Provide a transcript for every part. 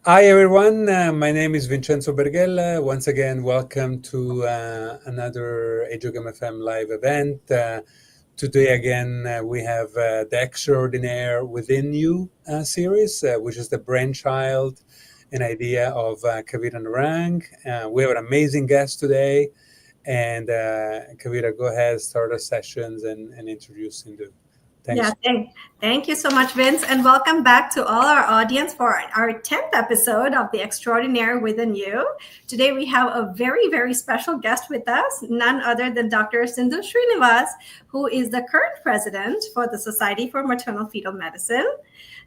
Hi everyone, my name is Vincenzo Berghella. Once again, welcome to another SMFM live event. Today again, we have the Extraordinaire Within You series, which is the brainchild and idea of Kavita and Narang. We have an amazing guest today, and Kavita, go ahead, start our sessions and introduce Sindhu. Yeah, Thanks. thank you so much, Vince, and welcome back to all our audience for our 10th episode of The Extraordinaire Within You. Today we have a very, very special guest with us, none other than Dr. Sindhu Srinivas, who is the current president for the Society for Maternal Fetal Medicine.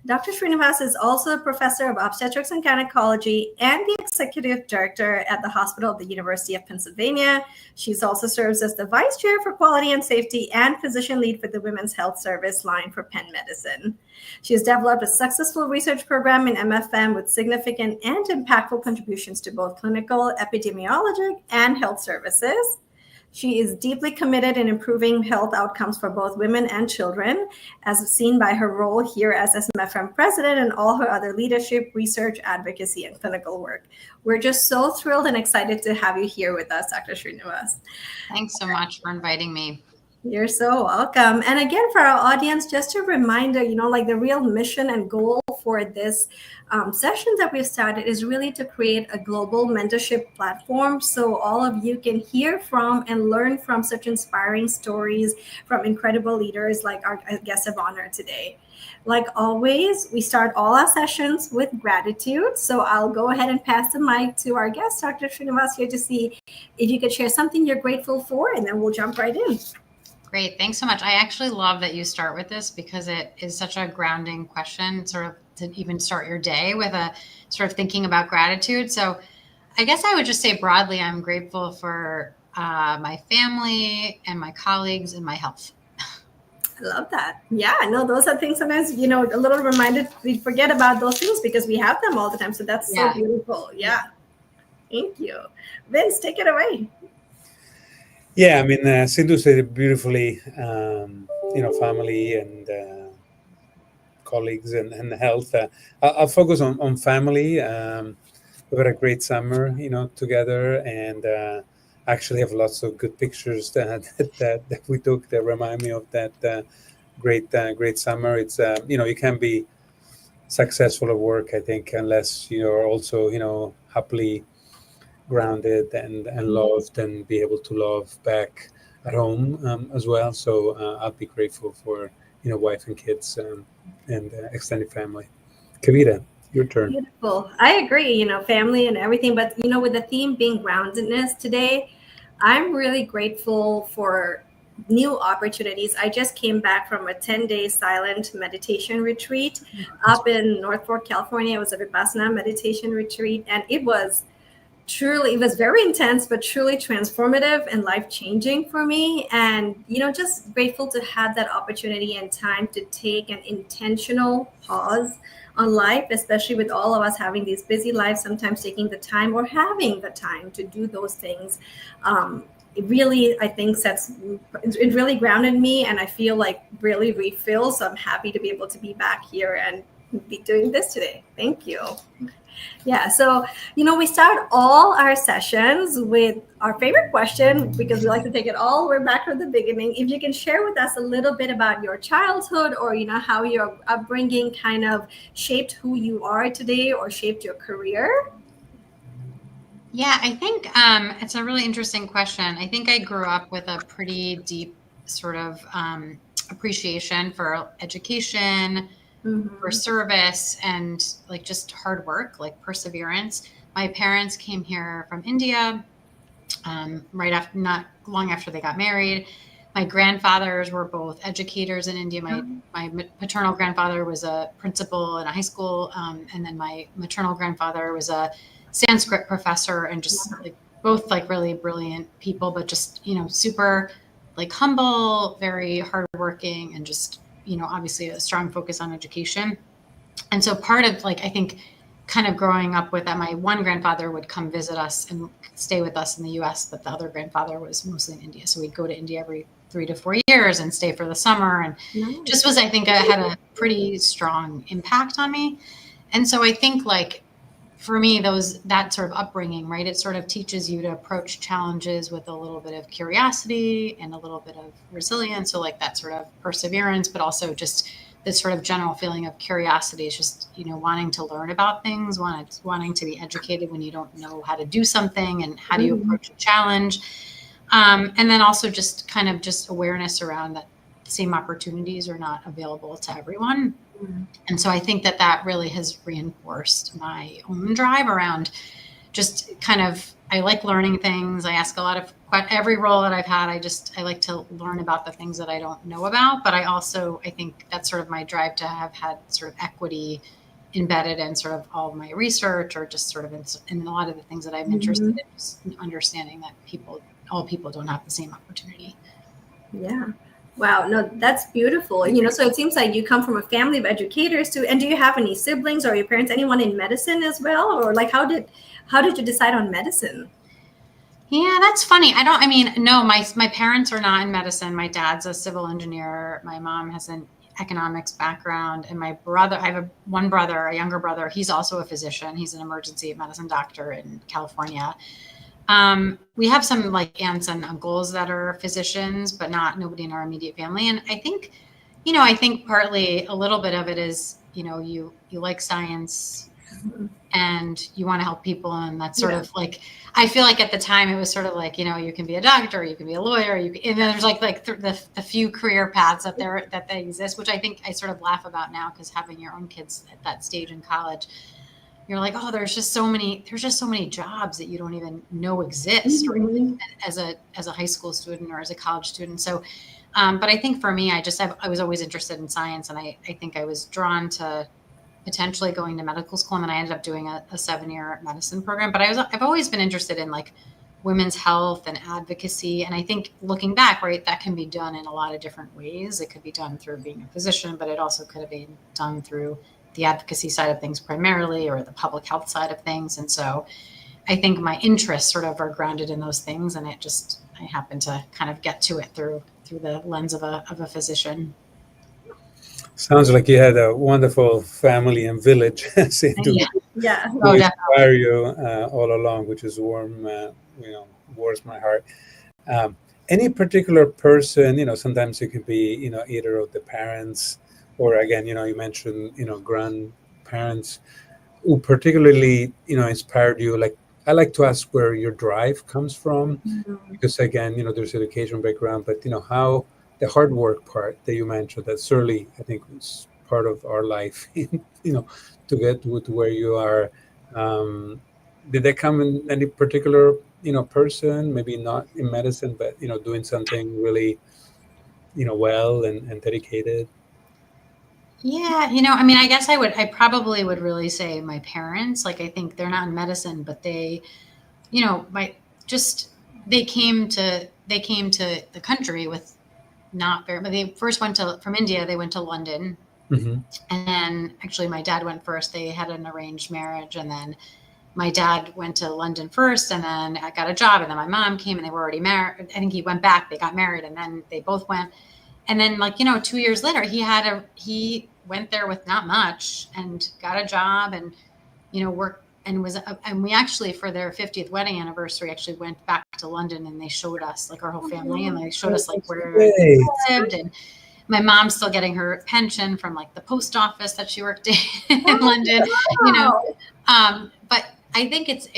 Dr. Srinivas is also a professor of obstetrics and gynecology and the executive director at the Hospital of the University of Pennsylvania. She also serves as the vice chair for quality and safety and physician lead for the Women's Health Service line for Penn Medicine. She has developed a successful research program in MFM with significant and impactful contributions to both clinical, epidemiologic, and health services. She is deeply committed in improving health outcomes for both women and children, as seen by her role here as SMFM President and all her other leadership, research, advocacy, and clinical work. We're just so thrilled and excited to have you here with us, Dr. Srinivas. Thanks so much for inviting me. You're so welcome. And again, for our audience, just a reminder, like the real mission and goal for this session that we've started is really to create a global mentorship platform so all of you can hear from and learn from such inspiring stories from incredible leaders like our guest of honor today. Like always, we start all our sessions with gratitude. So I'll go ahead and pass the mic to our guest, Dr. Srinivas, here to see if you could share something you're grateful for, and then we'll jump right in. Great. Thanks so much. I actually love that you start with this because it is such a grounding question, sort of to even start your day with a sort of thinking about gratitude. So I guess I would just say broadly, I'm grateful for my family and my colleagues and my health. I love that. Yeah, no, those are things sometimes, a little reminded, we forget about those things because we have them all the time. So that's so beautiful. Yeah. Thank you. Vince, take it away. Yeah, I mean, Sindhu said it beautifully. Family and colleagues and health. I'll focus on family. We've had a great summer, together, and actually have lots of good pictures that we took that remind me of that great summer. It's you can't be successful at work, I think, unless you're also happily grounded and loved and be able to love back at home as well. So I'll be grateful for wife and kids and extended family. Kavita, your turn. Beautiful. I agree, family and everything, but with the theme being groundedness today, I'm really grateful for new opportunities. I just came back from a 10-day silent meditation retreat up in North Fork, California. It was a Vipassana meditation retreat, and it was very intense, but truly transformative and life-changing for me. And, just grateful to have that opportunity and time to take an intentional pause on life, especially with all of us having these busy lives, sometimes taking the time or having the time to do those things. It really, I think, it really grounded me, and I feel like really refilled. So I'm happy to be able to be back here and be doing this today. Thank you. Yeah, so, we start all our sessions with our favorite question because we like to take it all the way back from the beginning. If you can share with us a little bit about your childhood or, how your upbringing kind of shaped who you are today or shaped your career. Yeah, I think it's a really interesting question. I think I grew up with a pretty deep sort of appreciation for education, for service, and like just hard work, like perseverance. My parents came here from India not long after they got married. My grandfathers were both educators in India. My paternal grandfather was a principal in a high school, and then my maternal grandfather was a Sanskrit professor, and just like both like really brilliant people, but just super like humble, very hardworking, and just obviously a strong focus on education. And so part of like, I think kind of growing up with that, my one grandfather would come visit us and stay with us in the US, but the other grandfather was mostly in India. So we'd go to India every 3 to 4 years and stay for the summer. And just was, I think, had a pretty strong impact on me. And so I think like for me, that sort of upbringing, right? It sort of teaches you to approach challenges with a little bit of curiosity and a little bit of resilience. So like that sort of perseverance, but also just this sort of general feeling of curiosity is just, wanting to learn about things, wanting to be educated when you don't know how to do something and how do you approach a challenge. And then also just kind of just awareness around that the same opportunities are not available to everyone. And so I think that really has reinforced my own drive around just kind of, I like learning things. I ask a lot of, every role that I've had, I like to learn about the things that I don't know about. But I think that's sort of my drive to have had sort of equity embedded in sort of all of my research, or just sort of in a lot of the things that I'm interested in, just understanding that all people don't have the same opportunity. Yeah. Wow. No, that's beautiful. So it seems like you come from a family of educators too. And do you have any siblings or your parents, anyone in medicine as well? Or like, how did you decide on medicine? Yeah, that's funny. No, my parents are not in medicine. My dad's a civil engineer. My mom has an economics background. And my brother, I have a younger brother. He's also a physician. He's an emergency medicine doctor in California. We have some like aunts and uncles that are physicians, but nobody in our immediate family. And I think, partly a little bit of it is, you like science and you want to help people. And that's sort of like, I feel like at the time it was sort of like, you can be a doctor, you can be a lawyer, and then there's like the few career paths that they exist, which I think I sort of laugh about now, because having your own kids at that stage in college, you're like, oh, there's just so many jobs that you don't even know exist, right? As a high school student or as a college student. So, but I think for me, I was always interested in science, and I think I was drawn to potentially going to medical school, and then I ended up doing a 7-year medicine program. But I've always been interested in like women's health and advocacy, and I think looking back, right, that can be done in a lot of different ways. It could be done through being a physician, but it also could have been done through the advocacy side of things primarily, or the public health side of things. And so I think my interests sort of are grounded in those things, and I happen to kind of get to it through the lens of a physician. Sounds like you had a wonderful family and village to inspire you all along, which is warms my heart. Any particular person, sometimes it could be, either of the parents, or again, you mentioned, grandparents, who particularly, inspired you. Like, I like to ask where your drive comes from, because again, there's education background, but how the hard work part that you mentioned, that certainly I think was part of our life, to get to where you are. Did they come in any particular, person, maybe not in medicine, but, doing something really, well and dedicated? Yeah, I guess I probably would really say my parents. Like, I think they're not in medicine, but they, they came to the country with not very, but they first from India, they went to London. And then actually my dad went first. They had an arranged marriage, and then my dad went to London first, and then I got a job, and then my mom came, and they were already married. I think he went back, they got married, and then they both went. And then 2 years later, he went there with not much and got a job, and, worked, and we actually, for their 50th wedding anniversary, actually went back to London, and they showed us like our whole family, and they showed us like where they lived. And my mom's still getting her pension from like the post office that she worked in London, but I think it's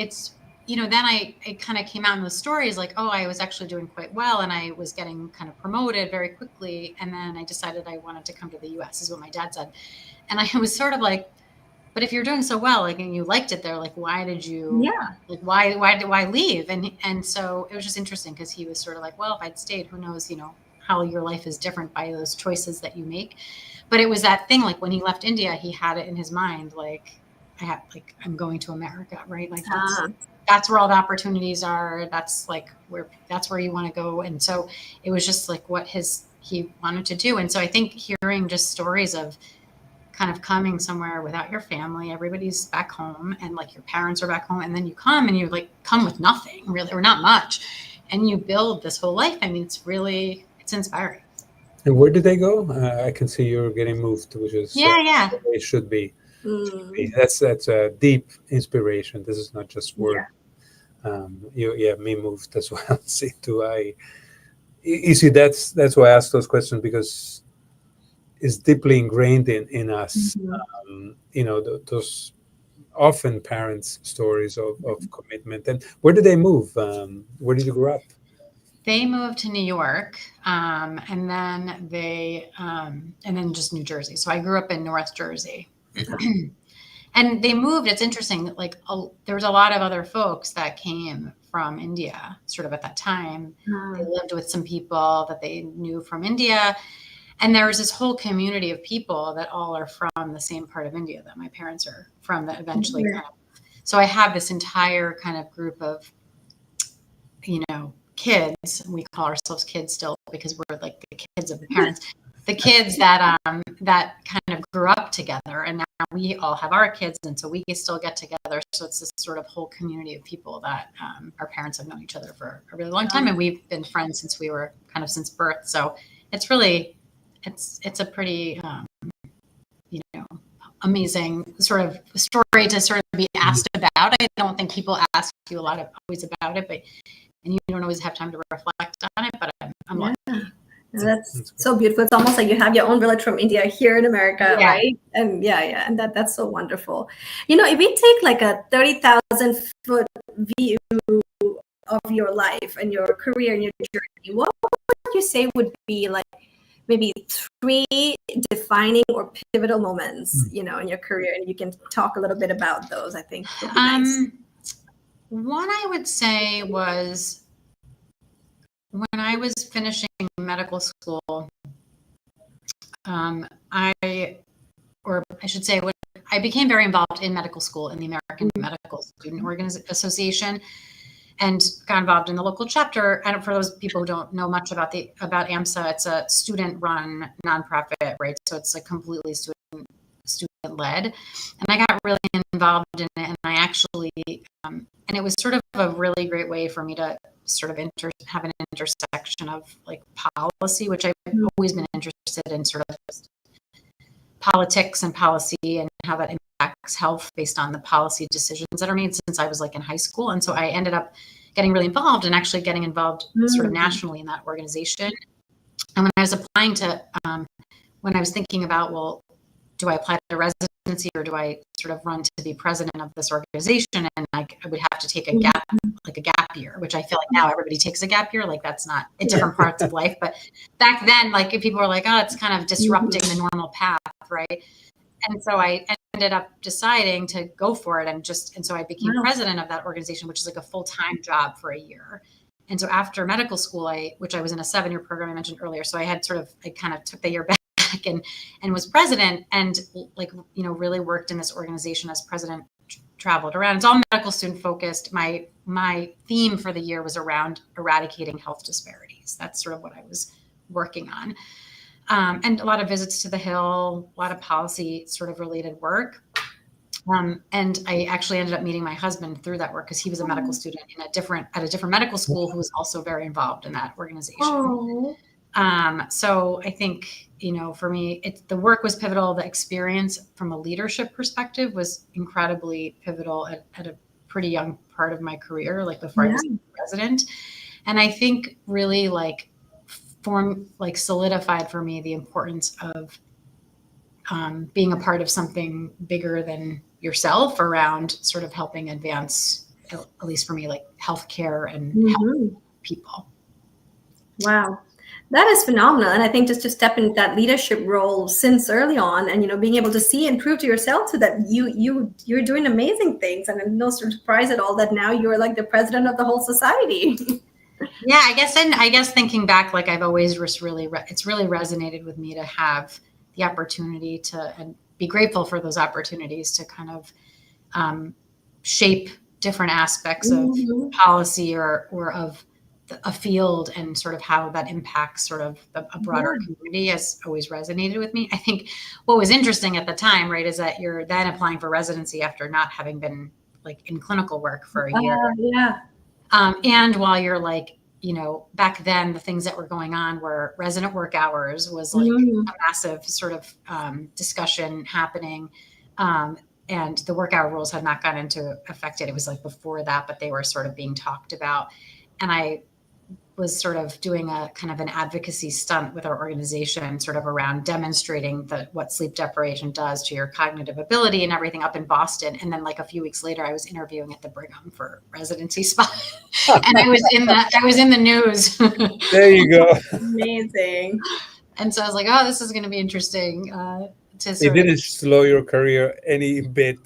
then I kind of came out in the stories like, oh, I was actually doing quite well, and I was getting kind of promoted very quickly. And then I decided I wanted to come to the US, is what my dad said. And I was sort of like, but if you're doing so well, like, and you liked it there, like, why did you, why leave? And so it was just interesting, because he was sort of like, well, if I'd stayed, who knows, how your life is different by those choices that you make. But it was that thing, like when he left India, he had it in his mind, like, I'm going to America, right? Like that's where all the opportunities are. That's where you want to go. And so it was just like what he wanted to do. And so I think hearing just stories of kind of coming somewhere without your family, everybody's back home, and like your parents are back home, and then you come and you like come with nothing really, or not much, and you build this whole life. I mean, it's inspiring. And where did they go? I can see you're getting moved, which is yeah. it should be. Mm. That's a deep inspiration. This is not just word. Yeah. Me moved as well. See, you see, that's why I ask those questions, because it's deeply ingrained in us. Mhm. Those often parents' stories of commitment. And where did they move? Where did you grow up? They moved to New York, and then just New Jersey. So I grew up in North Jersey. And they moved. It's interesting. Like there was a lot of other folks that came from India, sort of at that time. They lived with some people that they knew from India, and there was this whole community of people that all are from the same part of India that my parents are from. That eventually, so I have this entire kind of group of, kids. We call ourselves kids still because we're like the kids of the parents. The kids that kind of grew up together, and now we all have our kids, and so we still get together. So it's this sort of whole community of people that our parents have known each other for a really long time, and we've been friends since we were since birth. So it's really, it's a pretty amazing sort of story to sort of be asked about. I don't think people ask you always about it, and you don't always have time to reflect on it. But I'm lucky. That's so beautiful. It's almost like you have your own village from India here in America, right? And and that's so wonderful. If we take like a 30,000 foot view of your life and your career and your journey, what would you say would be like maybe 3 defining or pivotal moments, in your career? And you can talk a little bit about those, I think. Nice. One I would say was when I was finishing medical school, I should say, when I became very involved in medical school in the American Medical Student Association, and got involved in the local chapter. And for those people who don't know much about AMSA, it's a student-run nonprofit, right? So it's a completely student-led. And I got really involved in it, and I actually, and it was sort of a really great way for me to sort of have an intersection of like policy, which I've always been interested in, sort of politics and policy and how that impacts health based on the policy decisions that are made since I was like in high school. And so I ended up getting really involved and actually getting involved sort of nationally in that organization. And when I was applying to, when I was thinking about, well, do I apply to residency or do I sort of run to be president of this organization? And I would have to take a gap year, which I feel like now everybody takes a gap year. Like that's not in different parts of life. But back then, like if people were like, oh, it's kind of disrupting the normal path, right? And so I ended up deciding to go for it. And so I became president of that organization, which is like a full-time job for a year. And so after medical school, which I was in a 7-year program I mentioned earlier. So I kind of took the year back and was president, and really worked in this organization as president, traveled around. It's all medical student focused. My theme for the year was around eradicating health disparities. That's sort of what I was working on. And a lot of visits to the Hill, a lot of policy sort of related work. And I actually ended up meeting my husband through that work because he was a medical student at a different medical school who was also very involved in that organization. So I think, for me, the work was pivotal. The experience from a leadership perspective was incredibly pivotal at a pretty young part of my career, like before I was president. And I think really solidified for me the importance of being a part of something bigger than yourself around sort of helping advance, at least for me, like healthcare and health people. Wow. That is phenomenal. And I think just to step into that leadership role since early on and, being able to see and prove to yourself too that you're doing amazing things. And no surprise at all that now you're like the president of the whole society. Yeah, I guess thinking back, like I've always it's really resonated with me to have the opportunity and be grateful for those opportunities to kind of shape different aspects of policy or of a field, and sort of how that impacts sort of a broader community has always resonated with me. I think what was interesting at the time, right, is that you're then applying for residency after not having been like in clinical work for a year. And while you're like, back then the things that were going on were resident work hours was like a massive sort of discussion happening. And the work hour rules had not gone into effect yet. It was like before that, but they were sort of being talked about. And I was sort of doing a kind of an advocacy stunt with our organization, sort of around demonstrating what sleep deprivation does to your cognitive ability and everything up in Boston. And then like a few weeks later, I was interviewing at the Brigham for residency spot, and I was in the news. There you go. Amazing. And so I was like, oh, this is going to be interesting. It didn't slow your career any bit,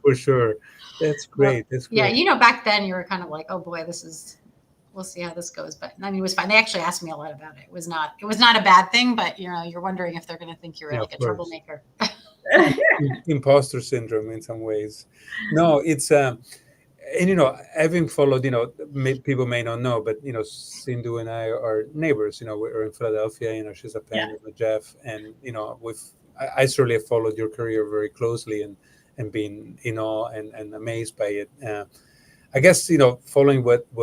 for sure. That's great. That's great. Yeah, back then you were kind of like, oh boy, we'll see how this goes. But I mean, it was fine. They actually asked me a lot about it. It was not a bad thing, but you're wondering if they're going to think you're like a troublemaker. Imposter syndrome in some ways. No, it's and having followed, people may not know, but Sindhu and I are neighbors. We're in Philadelphia. She's a parent of Jeff, and I certainly have followed your career very closely and been in awe and amazed by it. I guess following what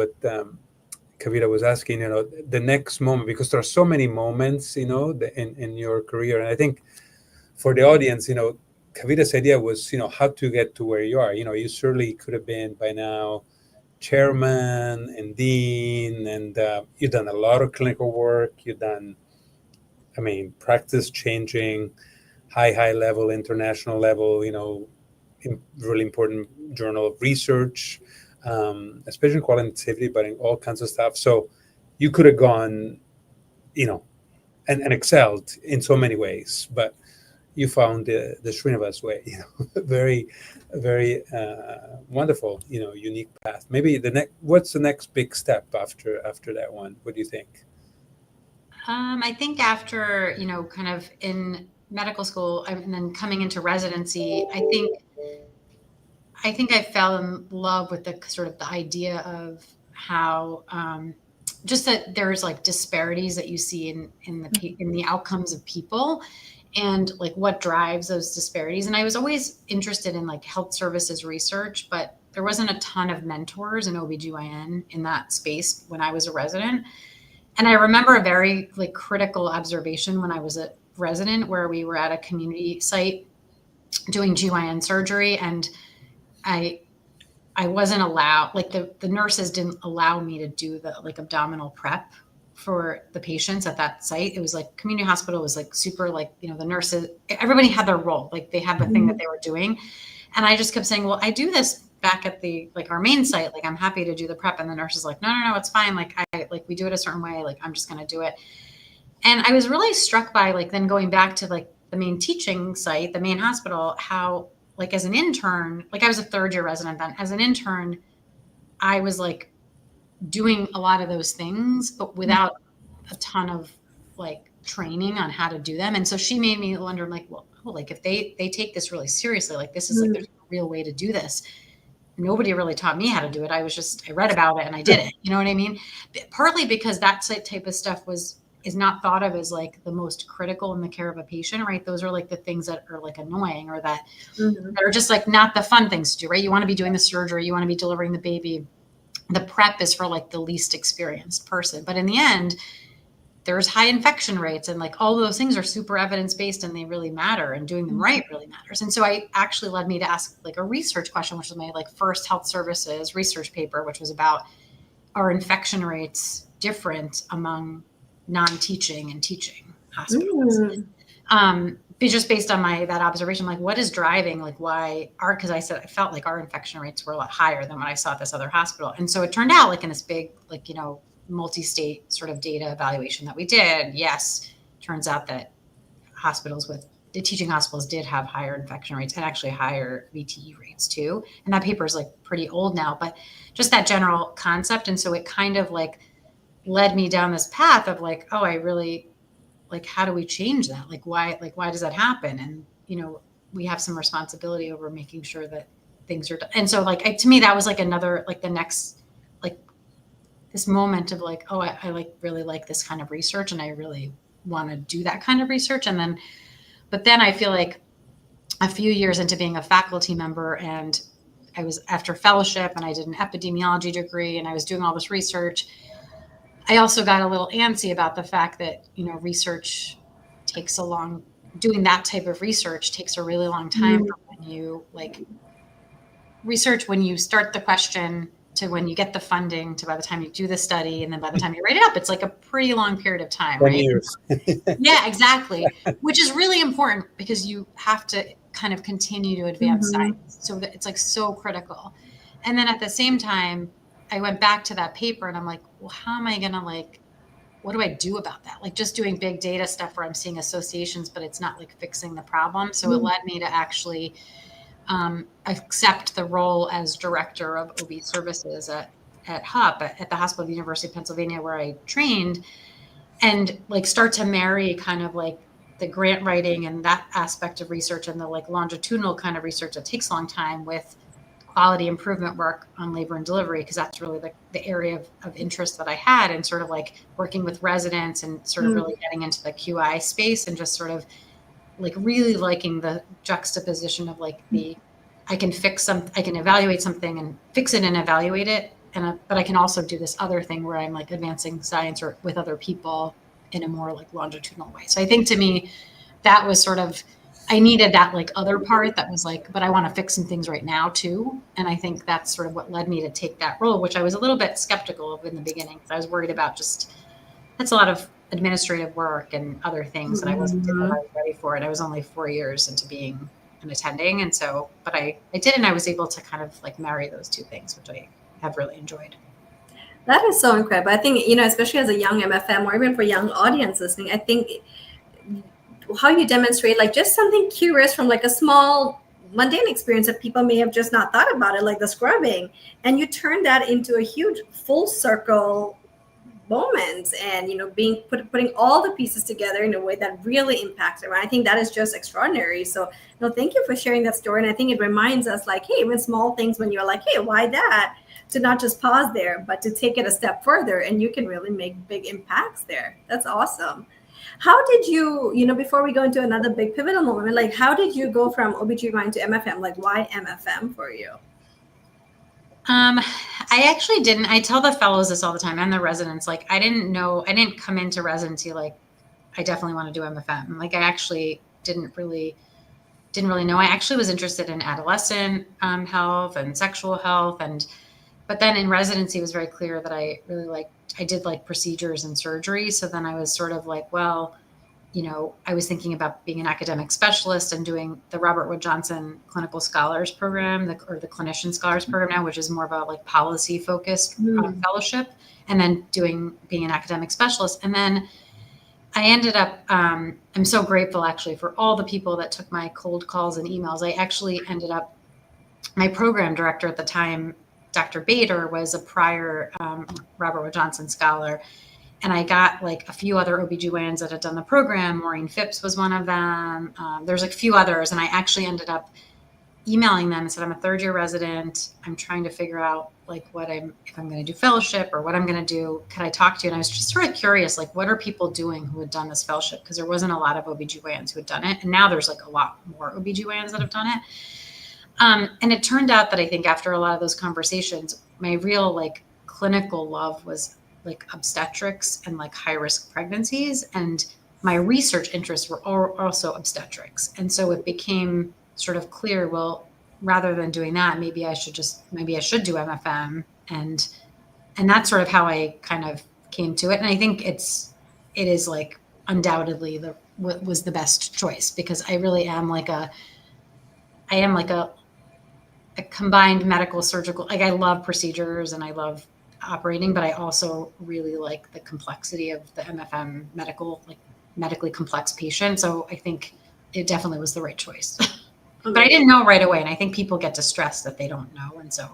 Kavita was asking, the next moment, because there are so many moments, in your career, and I think for the audience, Kavita's idea was, how to get to where you are. You certainly could have been by now chairman and dean, and you've done a lot of clinical work. You've done, practice changing, high level, international level, really important journal of research, especially in quality and safety, but in all kinds of stuff. So you could have gone, and excelled in so many ways, but you found the Srinivas way, very, very wonderful, unique path. Maybe what's the next big step after that one? What do you think? I think after, kind of in medical school and then coming into residency, I think I fell in love with the sort of the idea of how just that there's like disparities that you see in the outcomes of people, and like what drives those disparities. And I was always interested in like health services research, but there wasn't a ton of mentors in OBGYN in that space when I was a resident. And I remember a very like critical observation when I was a resident, where we were at a community site doing GYN surgery, and I wasn't allowed, like the nurses didn't allow me to do the like abdominal prep for the patients at that site. It was like community hospital was like super, like, the nurses, everybody had their role, like they had the thing that they were doing. And I just kept saying, well, I do this back at our main site. Like, I'm happy to do the prep. And the nurse is like, no, it's fine. Like we do it a certain way. Like, I'm just going to do it. And I was really struck by like, then going back to like the main teaching site, the main hospital, how like as an intern, like I was a third year resident then, as an intern, I was like doing a lot of those things, but without a ton of like training on how to do them. And so she made me wonder, like, well, like if they take this really seriously, like this is like, there's a real way to do this. Nobody really taught me how to do it. I read about it and I did it. You know what I mean? Partly because that type of stuff is not thought of as like the most critical in the care of a patient, right? Those are like the things that are like annoying, or that are just like not the fun things to do, right? You want to be doing the surgery, you want to be delivering the baby. The prep is for like the least experienced person. But in the end, there's high infection rates, and like all of those things are super evidence-based and they really matter, and doing them right really matters. And so I actually led me to ask like a research question, which was my like first health services research paper, which was about, are infection rates different among non-teaching and teaching hospitals? Just based on that observation, like what is driving, like why because I felt like our infection rates were a lot higher than what I saw at this other hospital. And so it turned out like in this big, like, multi-state sort of data evaluation that we did, yes, turns out that the teaching hospitals did have higher infection rates and actually higher VTE rates too. And that paper is like pretty old now, but just that general concept. And so it kind of like led me down this path of like, oh, I really, like, how do we change that? Like, why does that happen? And, we have some responsibility over making sure that things are done. And so like, to me, that was like another, like the next, like this moment of like, oh, I like really like this kind of research, and I really want to do that kind of research. But then I feel like a few years into being a faculty member, and I was after fellowship, and I did an epidemiology degree, and I was doing all this research. I also got a little antsy about the fact that, research takes a long doing that type of research takes a really long time from when you like research, when you start the question to when you get the funding to by the time you do the study, and then by the time you write it up, it's like a pretty long period of time, 10 right? years. Yeah, exactly. Which is really important because you have to kind of continue to advance science. So that it's like so critical. And then at the same time, I went back to that paper and I'm like, well, how am I going to like, what do I do about that? Like just doing big data stuff where I'm seeing associations, but it's not like fixing the problem. So it led me to actually accept the role as director of OB services at HUP, at the Hospital of the University of Pennsylvania, where I trained, and like start to marry kind of like the grant writing and that aspect of research and the like longitudinal kind of research that takes a long time with quality improvement work on labor and delivery, because that's really the area of interest that I had, and sort of like working with residents and sort of really getting into the QI space and just sort of like really liking the juxtaposition of like I can evaluate something and fix it and evaluate it. But I can also do this other thing where I'm like advancing science or with other people in a more like longitudinal way. So I think to me, that was sort of, I needed that like other part that was like, but I want to fix some things right now too. And I think that's sort of what led me to take that role, which I was a little bit skeptical of in the beginning, because I was worried about just, that's a lot of administrative work and other things that I wasn't ready for. And I was only 4 years into being an attending. And so, but I did, and I was able to kind of like marry those two things, which I have really enjoyed. That is so incredible. I think, especially as a young MFM or even for young audience listening, I think how you demonstrate like just something curious from like a small mundane experience that people may have just not thought about it, like the scrubbing, and you turn that into a huge full circle moment, and putting all the pieces together in a way that really impacts everyone. I think that is just extraordinary. So thank you for sharing that story. And I think it reminds us like, hey, even small things when you're like, hey, why that, to not just pause there, but to take it a step further, and you can really make big impacts there. That's awesome. How did you, before we go into another big pivotal moment, like how did you go from OBGYN to MFM? Like why MFM for you? I actually didn't. I tell the fellows this all the time and the residents, like I didn't come into residency like I definitely want to do MFM. Like I actually didn't really know. I actually was interested in adolescent health and sexual health, but then in residency it was very clear that I did like procedures and surgery. So then I was sort of like, well, I was thinking about being an academic specialist and doing the Robert Wood Johnson Clinical Scholars Program, or the Clinician Scholars Program now, which is more of a like policy focused fellowship, and then being an academic specialist. And then I ended up, I'm so grateful actually for all the people that took my cold calls and emails. I actually ended up, my program director at the time, Dr. Bader, was a prior Robert Wood Johnson scholar. And I got like a few other OBGYNs that had done the program. Maureen Phipps was one of them. There's like a few others. And I actually ended up emailing them and said, I'm a third year resident. I'm trying to figure out like if I'm going to do fellowship or what I'm going to do. Can I talk to you? And I was just sort of curious, like, what are people doing who had done this fellowship? Because there wasn't a lot of OBGYNs who had done it. And now there's like a lot more OBGYNs that have done it. And it turned out that I think after a lot of those conversations, my real like clinical love was like obstetrics and like high risk pregnancies. And my research interests were also obstetrics. And so it became sort of clear, well, rather than doing that, maybe I should do MFM. And that's sort of how I kind of came to it. And I think it is like undoubtedly what was the best choice, because I really am like a combined medical surgical, like I love procedures and I love operating, but I also really like the complexity of the MFM medically complex patient. So I think it definitely was the right choice. But I didn't know right away. And I think people get distressed that they don't know. And so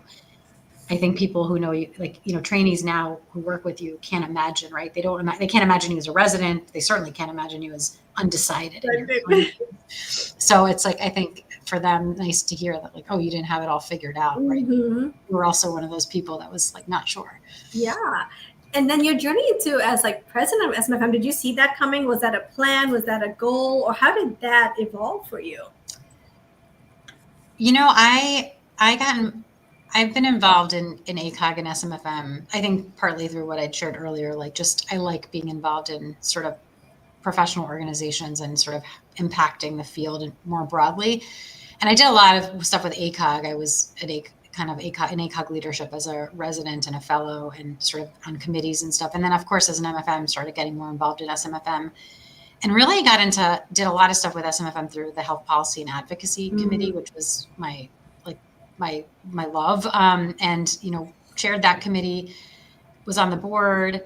I think people who know you, like, trainees now who work with you can't imagine, right? They can't imagine you as a resident. They certainly can't imagine you as undecided. So it's like, I think for them, nice to hear that, like, oh, you didn't have it all figured out, right? You were also one of those people that was like, not sure. Yeah. And then your journey as like president of SMFM, did you see that coming? Was that a plan? Was that a goal? Or how did that evolve for you? I've been involved in ACOG and SMFM, I think partly through what I'd shared earlier, like just, I like being involved in sort of professional organizations and sort of impacting the field more broadly. And I did a lot of stuff with ACOG. I was at kind of in ACOG leadership as a resident and a fellow and sort of on committees and stuff. And then, of course, as an MFM, started getting more involved in SMFM and really did a lot of stuff with SMFM through the Health Policy and Advocacy Committee, which was my love. And, chaired that committee, was on the board.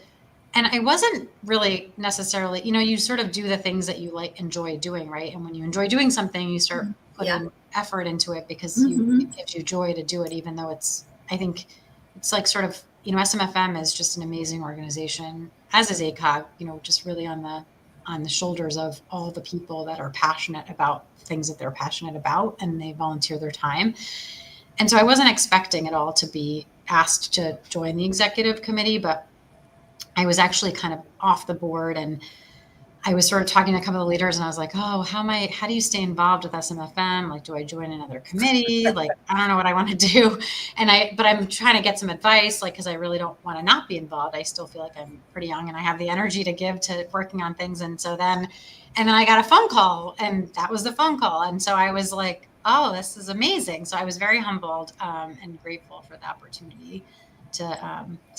And I wasn't really necessarily, you sort of do the things that you enjoy doing, right? And when you enjoy doing something, you start putting effort into it because it gives you joy to do it, even though I think it's like sort of, SMFM is just an amazing organization, as is ACOG, just really on the shoulders of all the people that are passionate about things that they're passionate about, and they volunteer their time. And so I wasn't expecting at all to be asked to join the executive committee, but I was actually kind of off the board, and I was sort of talking to a couple of leaders, and I was like, oh, how do you stay involved with SMFM? Like, do I join another committee? Like, I don't know what I want to do. But I'm trying to get some advice, like, cause I really don't want to not be involved. I still feel like I'm pretty young and I have the energy to give to working on things. And then I got a phone call, and that was the phone call. And so I was like, oh, this is amazing. So I was very humbled and grateful for the opportunity to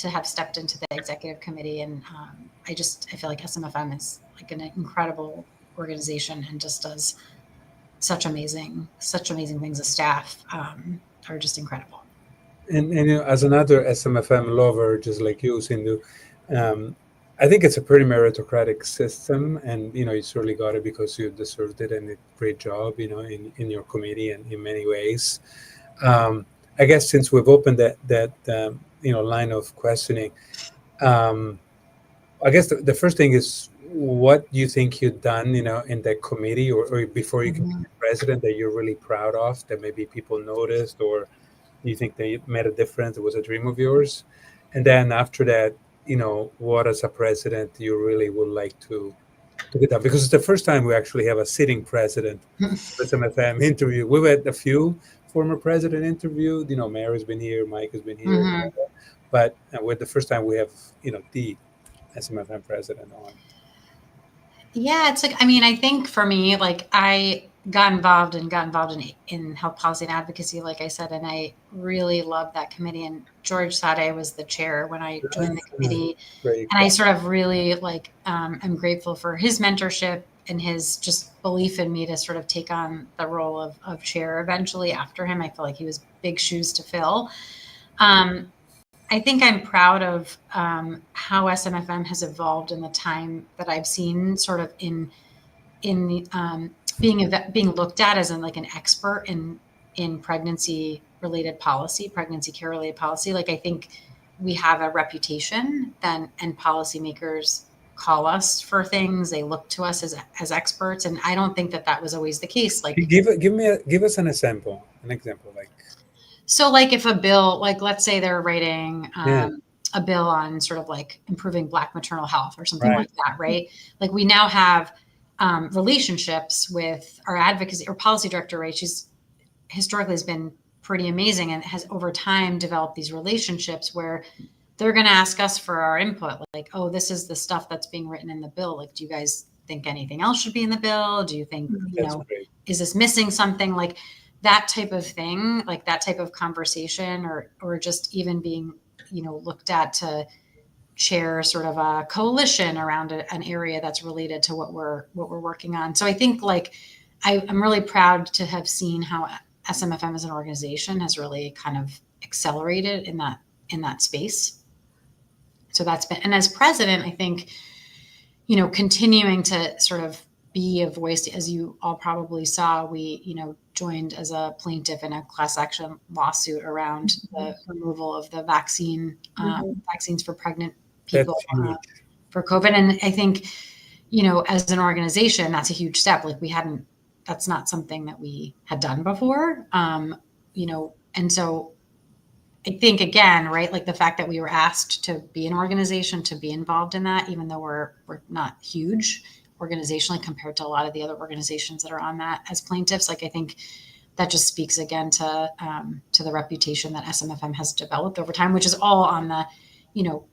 have stepped into the executive committee. And I feel like SMFM is like an incredible organization and just does such amazing things. The staff are just incredible. And as another SMFM lover, just like you, Sindhu, I think it's a pretty meritocratic system, and you certainly got it because you deserved it and did a great job, in your committee and in many ways. I guess since we've opened that line of questioning, I guess the first thing is, what you think you've done, in that committee or before you became president that you're really proud of, that maybe people noticed, or you think they made a difference, it was a dream of yours? And then after that, what as a president you really would like to get done? Because it's the first time we actually have a sitting president for SMFM interview. We've had a few former president interviewed, Mary's been here, Mike has been here, but we're the first time we have, the SMFM president on. Yeah, it's like, I think for me, like I got involved in health policy and advocacy, like I said, and I really loved that committee. And George Sade was the chair when I joined the committee. Great. And I sort of really I'm grateful for his mentorship and his just belief in me to sort of take on the role of chair eventually after him. I feel like he was big shoes to fill. I think I'm proud of how SMFM has evolved in the time that I've seen, sort of in being looked at as an expert in pregnancy related policy, pregnancy care related policy. Like, I think we have a reputation and policymakers call us for things. They look to us as experts, and I don't think that was always the case. Like, give us an example. So if a bill, let's say they're writing a bill on sort of improving Black maternal health or something like that, right? Like, we now have relationships with our advocacy or policy director, right? She's historically has been pretty amazing and has over time developed these relationships where they're going to ask us for our input. Like, oh, this is the stuff that's being written in the bill. Like, do you guys think anything else should be in the bill? Do you think, is this missing something? Like, that type of thing, like that type of conversation, or just even being, looked at to chair sort of a coalition around an area that's related to what we're working on. So I think I'm really proud to have seen how SMFM as an organization has really kind of accelerated in that space. So that's been, and as president, I think, continuing to sort of be a voice, as you all probably saw, we, joined as a plaintiff in a class action lawsuit around the removal of the vaccines for pregnant people for COVID. And I think, as an organization, that's a huge step. Like, that's not something that we had done before. And so I think, again, right, like the fact that we were asked to be an organization, to be involved in that, even though we're not huge organizationally compared to a lot of the other organizations that are on that as plaintiffs. Like, I think that just speaks again to the reputation that SMFM has developed over time, which is all on the,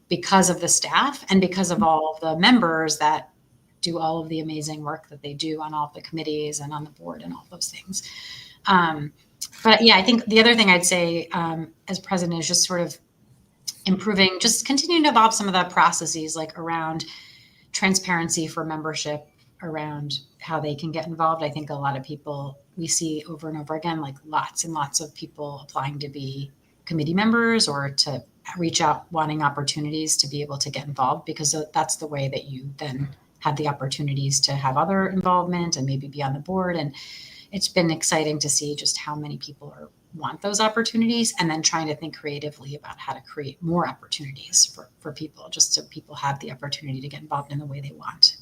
because of the staff and because of all of the members that do all of the amazing work that they do on all of the committees and on the board and all those things. But yeah, I think the other thing I'd say as president is just sort of improving, just continuing to evolve some of the processes, like around transparency for membership, around how they can get involved. I think a lot of people we see over and over again, like lots and lots of people applying to be committee members or to reach out wanting opportunities to be able to get involved, because that's the way that you then have the opportunities to have other involvement and maybe be on the board. And it's been exciting to see just how many people want those opportunities, and then trying to think creatively about how to create more opportunities for people, just so people have the opportunity to get involved in the way they want.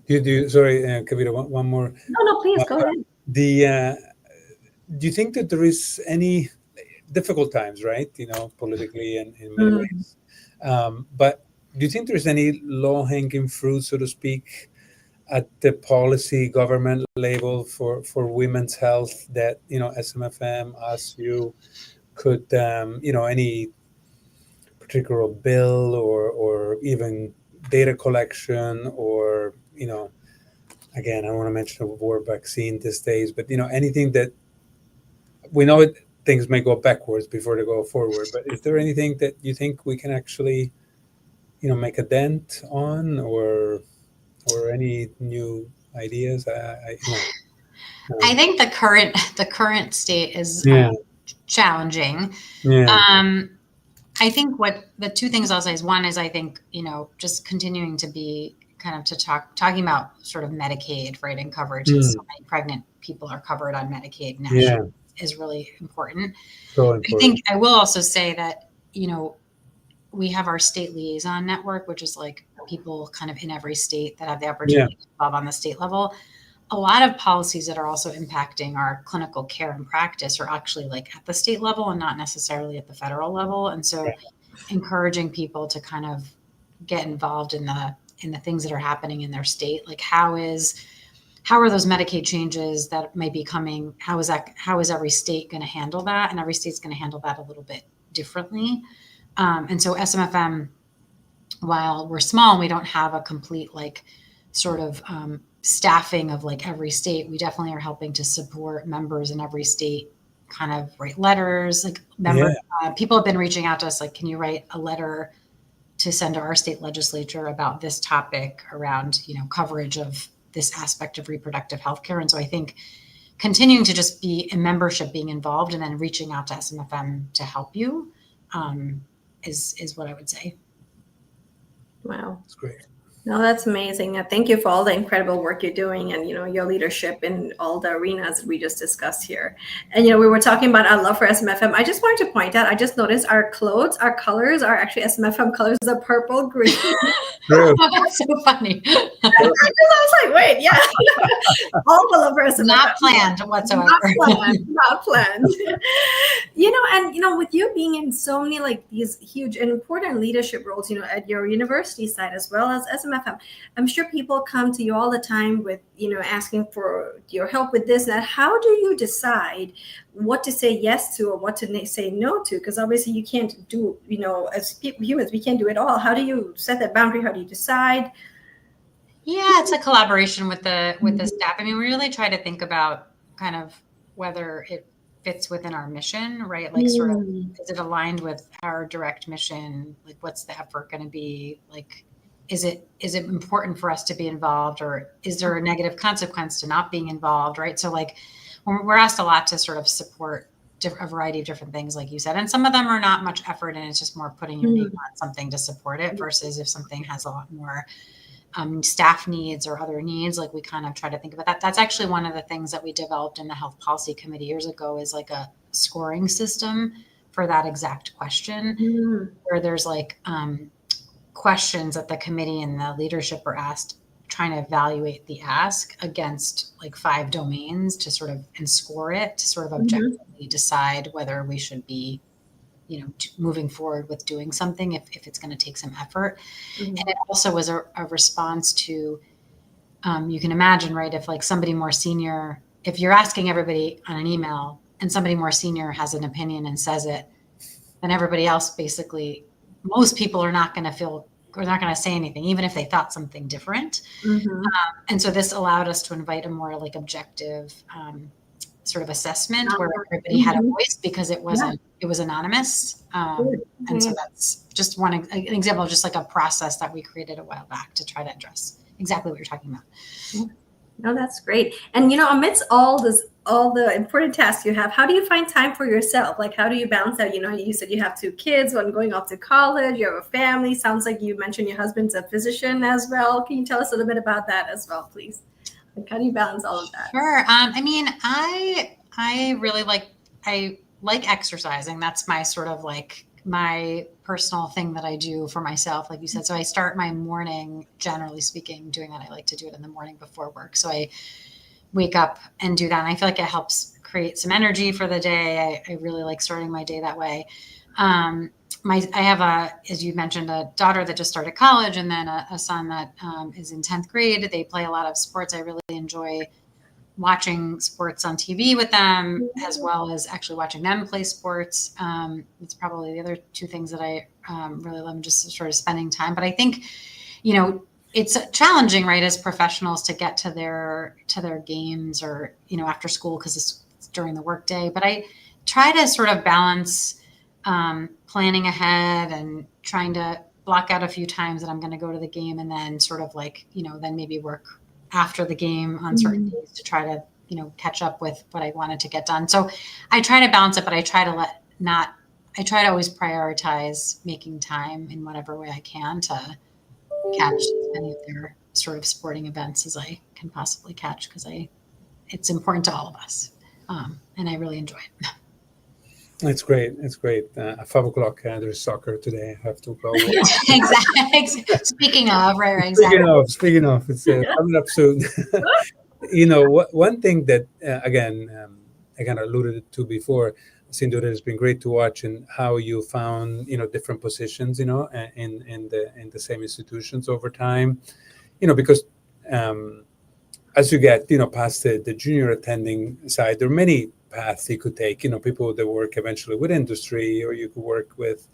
Sorry, Kavita, one more. No, please go ahead. Do you think that there is any difficult times, right? Politically and in many ways. But do you think there's any low-hanging fruit, so to speak, at the policy government level for women's health that, SMFM, us, you could, any particular bill or even data collection or, again, I don't want to mention the word vaccine these days, but, anything that we know things may go backwards before they go forward. But is there anything that you think we can actually, make a dent on or any new ideas? I think the current state is challenging. Yeah. I think what the two things I'll say is, one is I think, just continuing to be kind of talking about sort of Medicaid, right, and coverage. So many pregnant people are covered on Medicaid nationally is really important. So important. I think I will also say that, we have our state liaison network, which is like people kind of in every state that have the opportunity to involve on the state level. A lot of policies that are also impacting our clinical care and practice are actually like at the state level and not necessarily at the federal level. And so encouraging people to kind of get involved in the things that are happening in their state, like how are those Medicaid changes that may be coming? How is every state going to handle that? And every state's going to handle that a little bit differently. And so SMFM, while we're small and we don't have a complete like sort of staffing of like every state, we definitely are helping to support members in every state kind of write letters. Like people have been reaching out to us, like, can you write a letter to send to our state legislature about this topic around, coverage of this aspect of reproductive health care. And so I think continuing to just be in membership, being involved, and then reaching out to SMFM to help you is what I would say. Wow. That's great. No, that's amazing. Thank you for all the incredible work you're doing and, your leadership in all the arenas that we just discussed here. And, we were talking about our love for SMFM. I just wanted to point out, I just noticed our clothes, our colors are actually SMFM colors, the purple, green. True. Oh, that's so funny. I was like, wait, yeah. All the love for SMFM. Not planned whatsoever. Not planned. And, with you being in so many like these huge and important leadership roles, at your university side as well as SMFM, I'm sure people come to you all the time with, asking for your help with this and that. How do you decide what to say yes to or what to say no to? Because obviously you can't do, as humans, we can't do it all. How do you set that boundary? How do you decide? Yeah, it's a collaboration with the staff. I mean, we really try to think about kind of whether it fits within our mission, right? Like sort of, is it aligned with our direct mission? Like, what's the effort going to be? Like, is it important for us to be involved, or is there a negative consequence to not being involved, right? So like, we're asked a lot to sort of support a variety of different things, like you said, and some of them are not much effort and it's just more putting your name on something to support it, versus if something has a lot more staff needs or other needs, like we kind of try to think about that. That's actually one of the things that we developed in the Health Policy Committee years ago, is like a scoring system for that exact question, where there's like questions that the committee and the leadership are asked, trying to evaluate the ask against like 5 domains to sort of, and score it to sort of objectively decide whether we should be, moving forward with doing something if it's going to take some effort. And it also was a response to, you can imagine, right, if like somebody more senior, if you're asking everybody on an email and somebody more senior has an opinion and says it, then everybody else, basically, most people are not going to feel or not going to say anything, even if they thought something different. Mm-hmm. And so this allowed us to invite a more like objective sort of assessment where everybody had a voice, because it wasn't, it was anonymous. And so that's just an example of just like a process that we created a while back to try to address exactly what you're talking about. No, that's great. And, amidst all the important tasks you have, how do you find time for yourself? Like, how do you balance that? You said you have 2 kids, one going off to college, you have a family. Sounds like you mentioned your husband's a physician as well. Can you tell us a little bit about that as well, please? Like, how do you balance all of that? Sure. I mean, I really I like exercising. That's my sort of like my personal thing that I do for myself, like you said. So I start my morning, generally speaking, doing that. I like to do it in the morning before work. So I wake up and do that. And I feel like it helps create some energy for the day. I really like starting my day that way. I have as you mentioned, a daughter that just started college, and then a son that is in 10th grade. They play a lot of sports. I really enjoy watching sports on TV with them, as well as actually watching them play sports. It's probably the other 2 things that I really love, just sort of spending time. But I think, it's challenging, right, as professionals to get to their games or, after school, because it's during the workday. But I try to sort of balance planning ahead and trying to block out a few times that I'm going to go to the game, and then sort of like, then maybe work after the game on certain days to try to, catch up with what I wanted to get done. So I try to balance it, but I try to always prioritize making time in whatever way I can to catch as many of their sort of sporting events as I can possibly catch, because it's important to all of us. And I really enjoy it. It's great. It's great. At 5:00, there's soccer today. I have to go. Exactly. Speaking of, right, exactly. Speaking of, it's coming up soon. One thing that again, I kind of alluded to before, Sindhu, that has been great to watch, and how you found different positions, in the same institutions over time, because as you get past the junior attending side, there are many paths you could take. People that work eventually with industry, or you could work with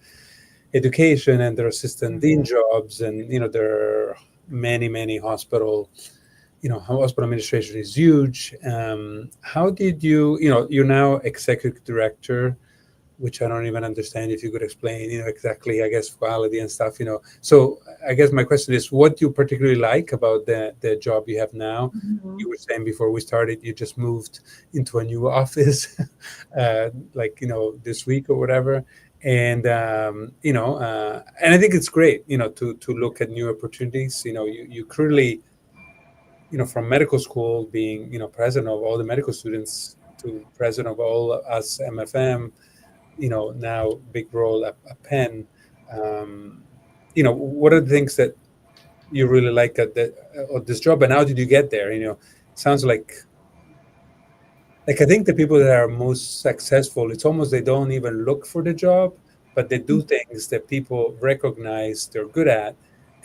education, and there are assistant dean jobs, and there are many hospital administration is huge. How did you're now executive director, which I don't even understand. If you could explain exactly, I guess, quality and stuff. So I guess my question is, what do you particularly like about the job you have now? You were saying before we started, you just moved into a new office this week or whatever, and and I think it's great to look at new opportunities. You clearly, from medical school, being president of all the medical students to president of all us MFM, now big role at Penn. What are the things that you really like at this job, and how did you get there? Sounds like I think the people that are most successful, it's almost they don't even look for the job, but they do things that people recognize they're good at,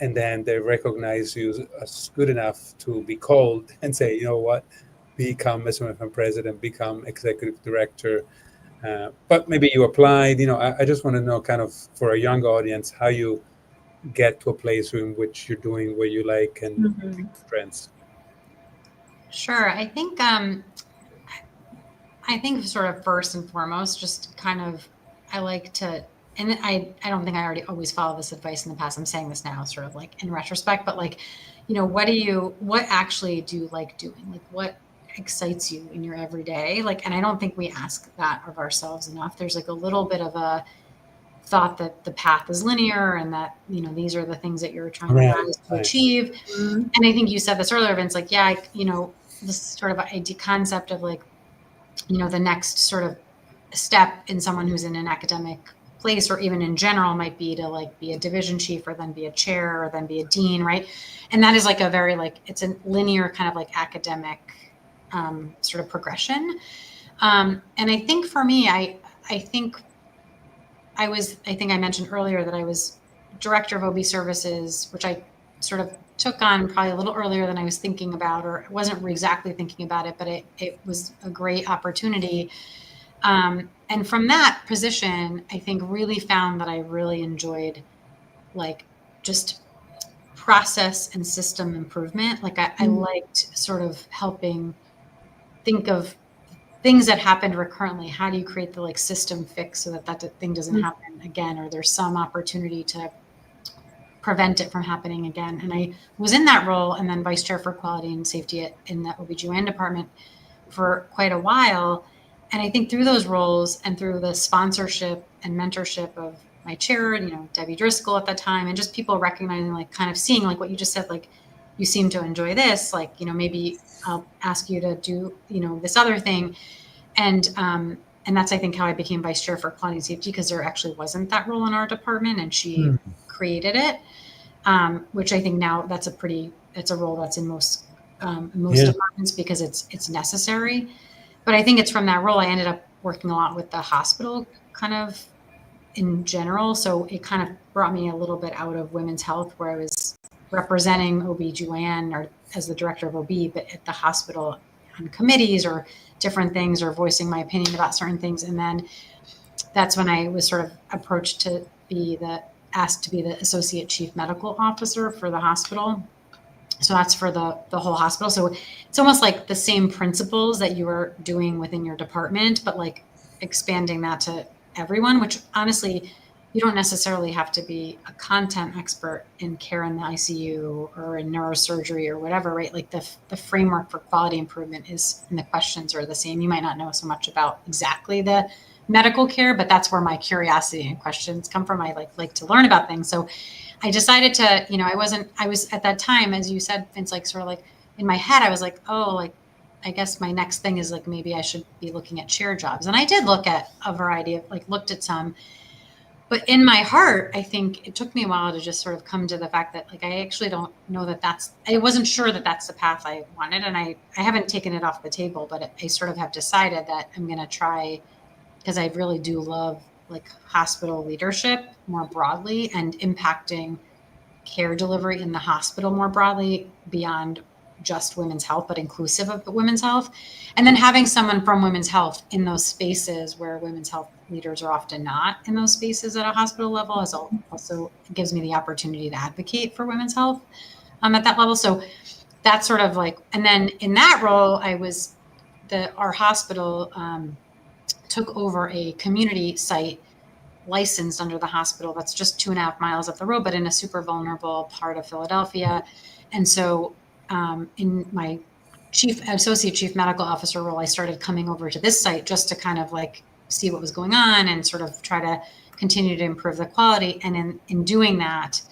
and then they recognize you as good enough to be called and say, you know what, become SMFM president, become executive director. But maybe you applied. I just want to know, kind of for a young audience, how you get to a place in which you're doing what you like and strengths. Sure. I think sort of first and foremost, just kind of, I like to, and I don't think I always followed this advice in the past. I'm saying this now sort of like in retrospect, but like, what actually do you like doing? Like, what excites you in your everyday? Like, and I don't think we ask that of ourselves enough. There's like a little bit of a thought that the path is linear, and that, these are the things that you're trying to rise to achieve. And I think you said this earlier, Vince, like, this sort of idea concept of like, the next sort of step in someone who's in an academic place, or even in general, might be to like be a division chief, or then be a chair, or then be a dean, right? And that is like a very like, it's a linear kind of like academic sort of progression. And I think for me, I think I mentioned earlier that I was director of OB services, which I sort of took on probably a little earlier than I was thinking about, or wasn't exactly thinking about it, but it was a great opportunity. And from that position, I think really found that I really enjoyed like just process and system improvement. Like I liked sort of helping think of things that happened recurrently. How do you create the like system fix so that thing doesn't happen again, or there's some opportunity to prevent it from happening again. And I was in that role and then vice chair for quality and safety in the OB/GYN department for quite a while. And I think through those roles and through the sponsorship and mentorship of my chair, Debbie Driscoll at the time, and just people recognizing, like kind of seeing like what you just said, like you seem to enjoy this, like, maybe I'll ask you to do, this other thing. And that's, I think, how I became vice chair for quality and safety, because there actually wasn't that role in our department and she created it, which I think now it's a role that's in most departments because it's necessary. But I think it's from that role I ended up working a lot with the hospital kind of in general. So it kind of brought me a little bit out of women's health, where I was representing OB/GYN or as the director of OB, but at the hospital on committees or different things, or voicing my opinion about certain things. And then that's when I was sort of approached to asked to be the associate chief medical officer for the hospital. So that's for the whole hospital. So it's almost like the same principles that you are doing within your department, but like expanding that to everyone, which honestly, you don't necessarily have to be a content expert in care in the ICU or in neurosurgery or whatever, right? Like the framework for quality improvement and the questions are the same. You might not know so much about exactly the medical care, but that's where my curiosity and questions come from. I like to learn about things. So I decided to, I was at that time, as you said, Vince, like sort of like in my head, I was like, oh, like, I guess my next thing is like, maybe I should be looking at chair jobs. And I did look at a variety of, looked at some, but in my heart, I think it took me a while to just sort of come to the fact that, like, I actually don't know I wasn't sure that that's the path I wanted. And I haven't taken it off the table, but I sort of have decided that I'm going to try, because I really do love like hospital leadership more broadly and impacting care delivery in the hospital more broadly beyond just women's health, but inclusive of women's health. And then having someone from women's health in those spaces where women's health leaders are often not in those spaces at a hospital level also gives me the opportunity to advocate for women's health at that level. So that's sort of like, and then in that role, our hospital took over a community site licensed under the hospital that's just 2.5 miles up the road, but in a super vulnerable part of Philadelphia. And so in my associate chief medical officer role, I started coming over to this site just to kind of like see what was going on and sort of try to continue to improve the quality. And in doing that,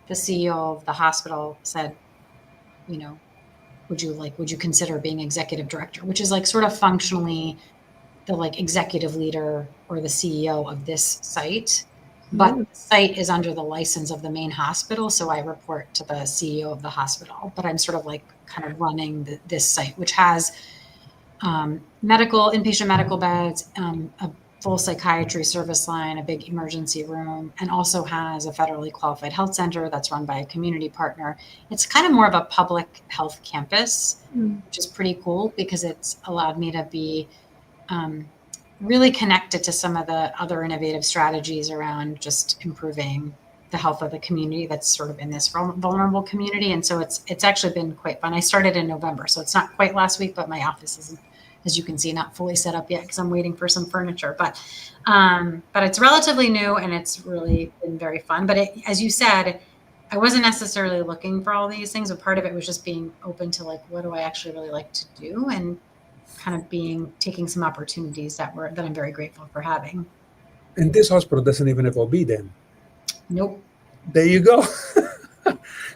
the CEO of the hospital said, would you consider being executive director, which is like sort of functionally the like executive leader or the CEO of this site, but the site is under the license of the main hospital. So I report to the CEO of the hospital, but I'm sort of like kind of running this site, which has inpatient medical beds, a full psychiatry service line, a big emergency room, and also has a federally qualified health center that's run by a community partner. It's kind of more of a public health campus, which is pretty cool because it's allowed me to be really connected to some of the other innovative strategies around just improving the health of the community that's sort of in this vulnerable community. And so it's actually been quite fun. I started in November, so it's not quite last week, but my office is, as you can see, not fully set up yet because I'm waiting for some furniture. But it's relatively new and it's really been very fun. But as you said, I wasn't necessarily looking for all these things, but part of it was just being open to like, what do I actually really like to do? And kind of taking some opportunities that I'm very grateful for having. And this hospital doesn't even have OB then? Nope. There you go.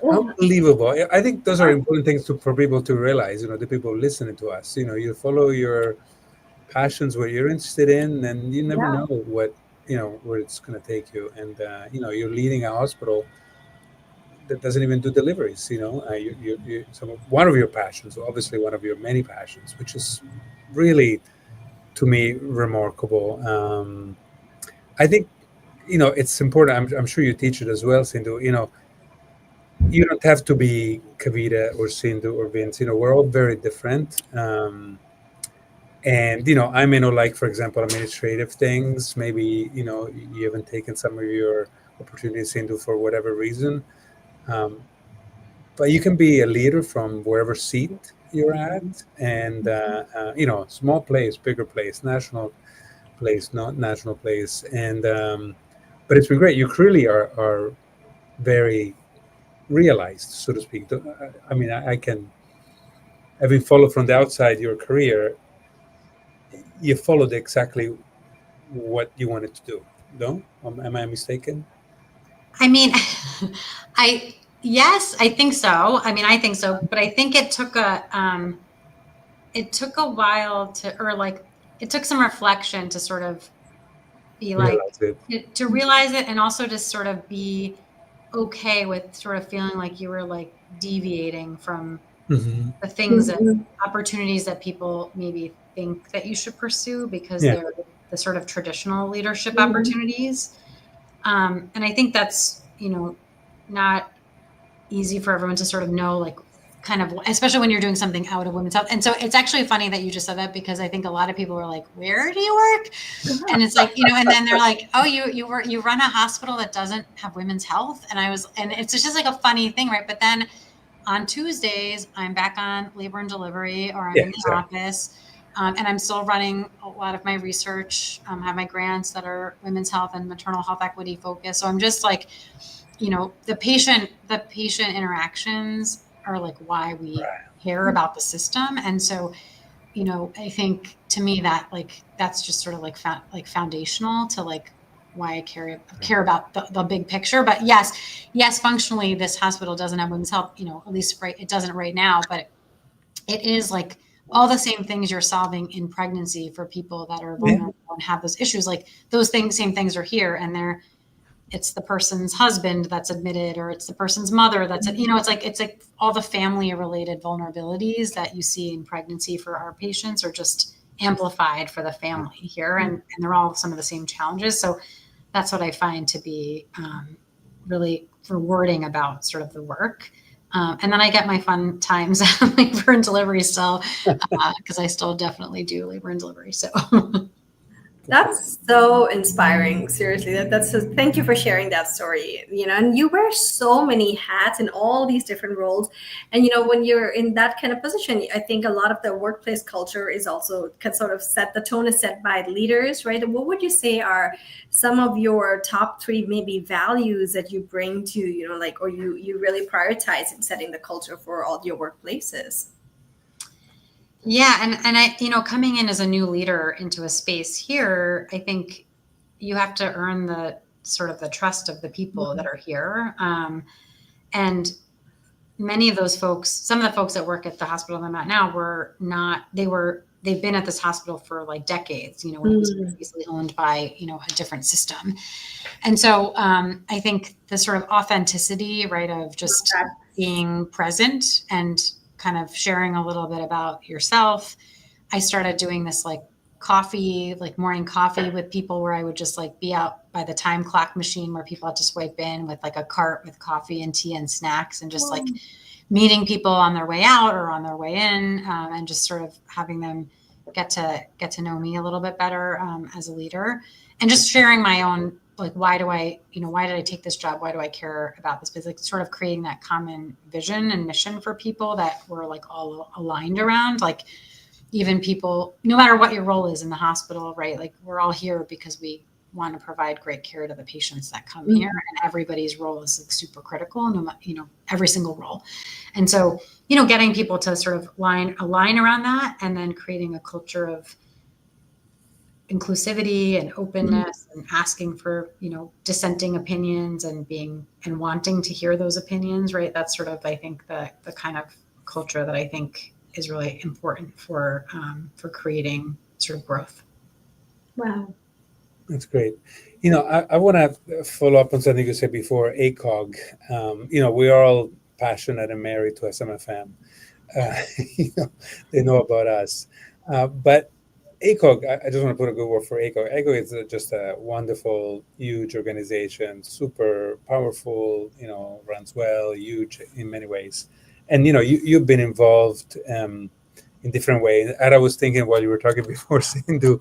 Unbelievable. I think those are important things for people to realize, the people listening to us. You follow your passions, what you're interested in, and you never know what, where it's going to take you. And, you're leading a hospital that doesn't even do deliveries, one of your passions, obviously one of your many passions, which is really, to me, remarkable. I think, it's important. I'm sure you teach it as well, Sindhu. You don't have to be Kavita or Sindhu or Vince. We're all very different. And, I may not like, for example, administrative things. Maybe, you haven't taken some of your opportunities, Sindhu, for whatever reason. but you can be a leader from wherever seat you're at, and small place, bigger place, national place, not national place, and but it's been great. You clearly are very realized, so to speak. I mean, I can, having followed from the outside your career, you followed exactly what you wanted to do. No, am I mistaken? I mean, yes, I think so. I mean, I think so, but I think it took a while it took some reflection to sort of be like, Realize it. to realize it, and also to sort of be okay with sort of feeling like you were like deviating from Hmm. the things and opportunities that people maybe think that you should pursue because Yeah. they're the sort of traditional leadership opportunities. And I think that's, not easy for everyone to sort of know, like, kind of, especially when you're doing something out of women's health. And so it's actually funny that you just said that, because I think a lot of people are like, where do you work? And it's like, and then they're like, oh, you run a hospital that doesn't have women's health. And it's just like a funny thing, right? But then on Tuesdays, I'm back on labor and delivery, or I'm Yeah, in the exactly. office. And I'm still running a lot of my research, have my grants that are women's health and maternal health equity focused. So I'm just like, the patient interactions are like why we Right. care about the system. And so, I think to me that like, that's just sort of like, foundational to like why I care about the big picture. But yes, functionally this hospital doesn't have women's health, at least right, it doesn't right now, but it is like all the same things you're solving in pregnancy for people that are Yeah. vulnerable and have those issues. Like those same things are here, and it's the person's husband that's admitted, or it's the person's mother that's, it's like all the family related vulnerabilities that you see in pregnancy for our patients are just amplified for the family here. And they're all some of the same challenges. So that's what I find to be really rewarding about sort of the work. And then I get my fun times at labor and delivery still, because I still definitely do labor and delivery. So That's so inspiring. Seriously, thank you for sharing that story. And you wear so many hats in all these different roles. And when you're in that kind of position, I think a lot of the workplace culture is also can sort of set the tone is set by leaders, right? And what would you say are some of your top three maybe values that you bring to, or you really prioritize in setting the culture for all your workplaces? yeah, and I, coming in as a new leader into a space here, I think you have to earn the sort of the trust of the people that are here. And many of those folks, some of the folks that work at the hospital I'm at now were not, they've been at this hospital for like decades, when it was previously owned by, a different system. And so I think the sort of authenticity, right, of just being present and kind of sharing a little bit about yourself. I started doing this like morning coffee with people, where I would just like be out by the time clock machine where people had to swipe in with like a cart with coffee and tea and snacks, and just like meeting people on their way out or on their way in, and just sort of having them get to know me a little bit better as a leader, and just sharing my own, like, why did I take this job? Why do I care about this? Because like sort of creating that common vision and mission for people that we're like all aligned around, like even people, no matter what your role is in the hospital, right? Like we're all here because we want to provide great care to the patients that come here, and everybody's role is like super critical, every single role. And so, getting people to sort of align around that, and then creating a culture of inclusivity and openness, and asking for, dissenting opinions, and wanting to hear those opinions, right? That's sort of, I think, the kind of culture that I think is really important for creating sort of growth. Wow. That's great. I want to follow up on something you said before, ACOG. We are all passionate and married to SMFM. Uh, they know about us. But ACOG, I just want to put a good word for ACOG. ACOG is just a wonderful, huge organization, super powerful, runs well, huge in many ways. And, you've been involved in different ways. And I was thinking while you were talking before, Sindhu,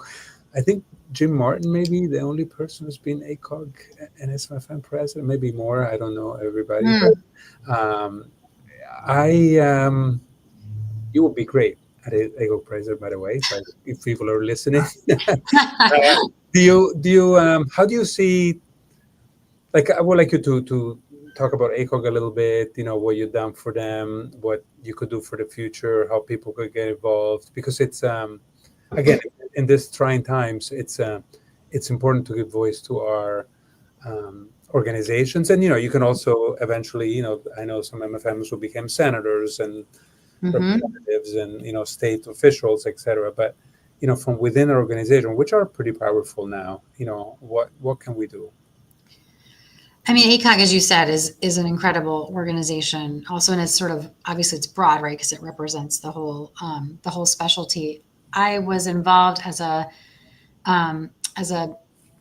I think Jim Martin may be the only person who's been ACOG and SMFM president, maybe more. I don't know everybody. But, you would be great at Ego President, by the way, if people are listening. How do you see, like, I would like you to talk about ACOG a little bit, what you've done for them, what you could do for the future, how people could get involved, because it's, again, in this trying times, it's important to give voice to our organizations. And, you can also eventually, I know some MFMs will become senators and representatives and, state officials, etc. But, from within an organization, which are pretty powerful now, what can we do? I mean, ACOG, as you said, is an incredible organization. Also, and it's sort of, obviously it's broad, right? Because it represents the whole specialty. I was involved as a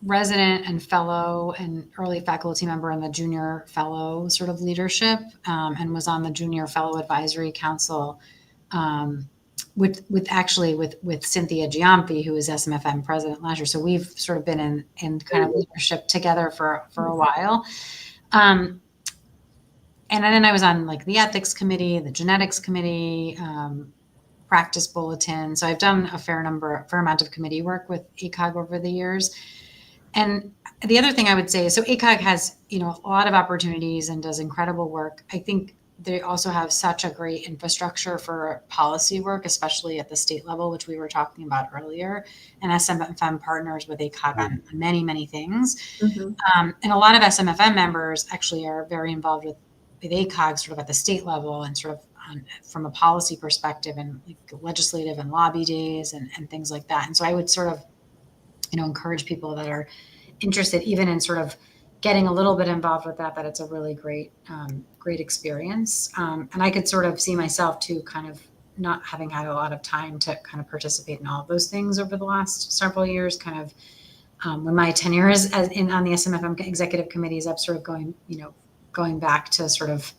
resident and fellow and early faculty member in the junior fellow sort of leadership, and was on the junior fellow advisory council with Cynthia Giampi, who was SMFM president last year. So we've sort of been in kind of leadership together for a while. And then I was on like the ethics committee, the genetics committee, practice bulletin. So I've done a fair amount of committee work with ACOG over the years. And the other thing I would say is, so ACOG has, a lot of opportunities and does incredible work. I think they also have such a great infrastructure for policy work, especially at the state level, which we were talking about earlier. And SMFM partners with ACOG on many, many things. Mm-hmm. And a lot of SMFM members actually are very involved with ACOG sort of at the state level and sort of from a policy perspective and like legislative and lobby days and things like that. And so I would sort of, encourage people that are interested even in sort of getting a little bit involved with that it's a really great experience. And I could sort of see myself too, kind of not having had a lot of time to kind of participate in all of those things over the last several years, kind of when my tenure is on the SMFM executive committees, I'm sort of going back to sort of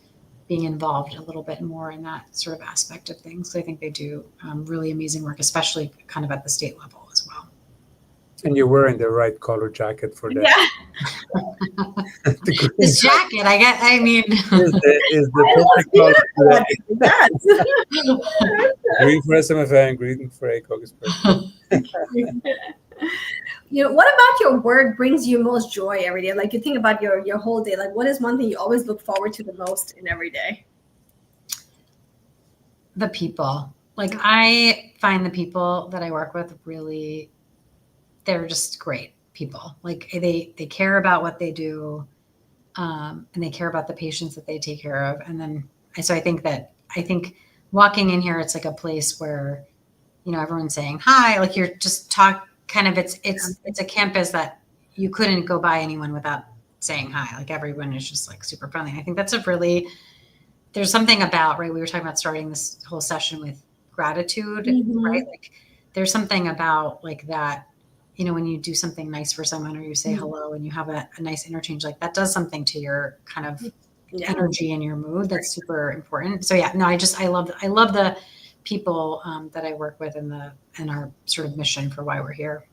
being involved a little bit more in that sort of aspect of things. So I think they do really amazing work, especially kind of at the state level as well. And you're wearing the right color jacket for that. Yeah. This jacket, is the perfect color. Green for SMFM, green for ACOG is perfect. What about your work brings you most joy every day? Like you think about your whole day, like what is one thing you always look forward to the most in every day? The people. Like I find the people that I work with really, they're just great people. Like they care about what they do, and they care about the patients that they take care of. And then, so I think walking in here, it's like a place where, everyone's saying hi, like you're just kind of, it's a campus that you couldn't go by anyone without saying hi. Like everyone is just like super friendly. I think that's there's something about, right. We were talking about starting this whole session with gratitude, mm-hmm. right? Like there's something about like that, when you do something nice for someone or you say mm-hmm. hello and you have a nice interchange, like that does something to your kind of energy and your mood. That's super important. So yeah, no, I love the people that I work with and our sort of mission for why we're here.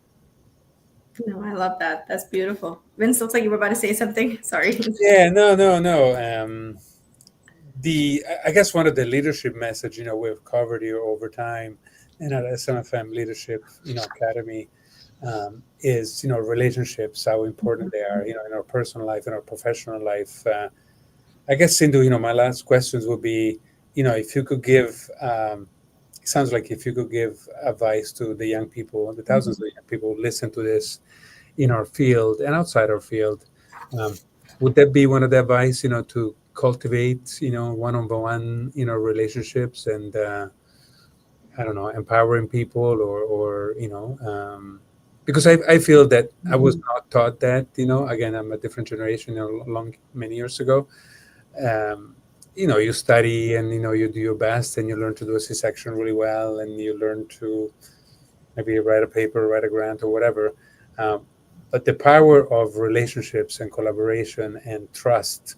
No, I love that. That's beautiful. Vince, looks like you were about to say something. Sorry. Yeah, no. I guess one of the leadership message, we've covered here over time in our SMFM Leadership, Academy, is, relationships, how important they are, in our personal life, in our professional life. I guess, Sindhu, my last questions would be, if you could give, it sounds like if you could give advice to the young people, the thousands mm-hmm. of young people who listen to this in our field and outside our field, would that be one of the advice, to cultivate, one-on-one, relationships and, I don't know, empowering people or because I feel that I was not taught that, again, I'm a different generation, many years ago. You study and, you do your best and you learn to do a C-section really well and you learn to maybe write a paper, write a grant or whatever. But the power of relationships and collaboration and trust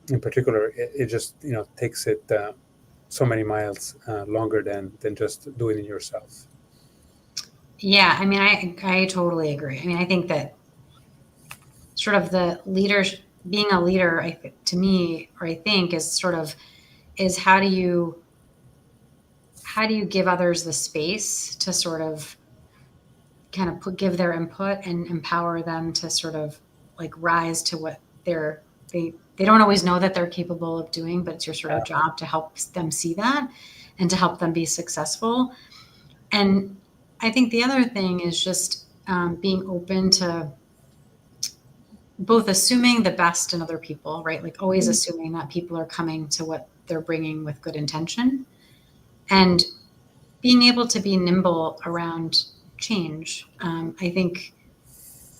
in particular, it just, takes it so many miles longer than just doing it yourself. Yeah, I totally agree. I think that sort of the leader, being a leader, to me, or I think is sort of, is how do you give others the space to sort of kind of give their input and empower them to sort of like rise to what they don't always know that they're capable of doing, but it's your sort of job to help them see that and to help them be successful. And I think the other thing is just being open to both assuming the best in other people, right? Like always assuming that people are coming to what they're bringing with good intention, and being able to be nimble around change. I think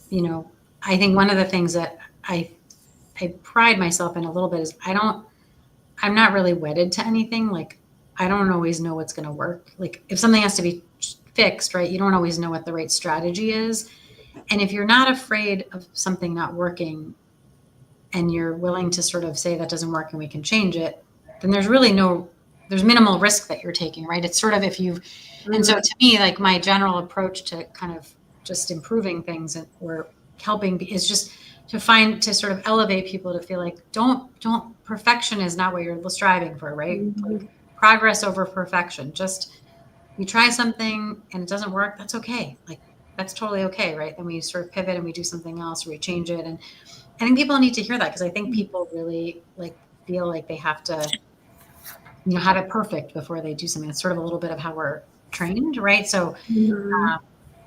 one of the things that I pride myself in a little bit is I'm not really wedded to anything. Like I don't always know what's going to work. Like if something has to be fixed, right, you don't always know what the right strategy is. And if you're not afraid of something not working and you're willing to sort of say that doesn't work and we can change it, then there's minimal risk that you're taking, right? It's sort of and so to me, like my general approach to kind of just improving things or helping is just to sort of elevate people to feel like perfection is not what you're striving for, right? Like progress over perfection. Just you try something and it doesn't work, that's okay. Like that's totally okay, right? Then we sort of pivot and we do something else or we change it. And I think people need to hear that because I think people really like feel like they have to, have it perfect before they do something. It's sort of a little bit of how we're trained, right? So,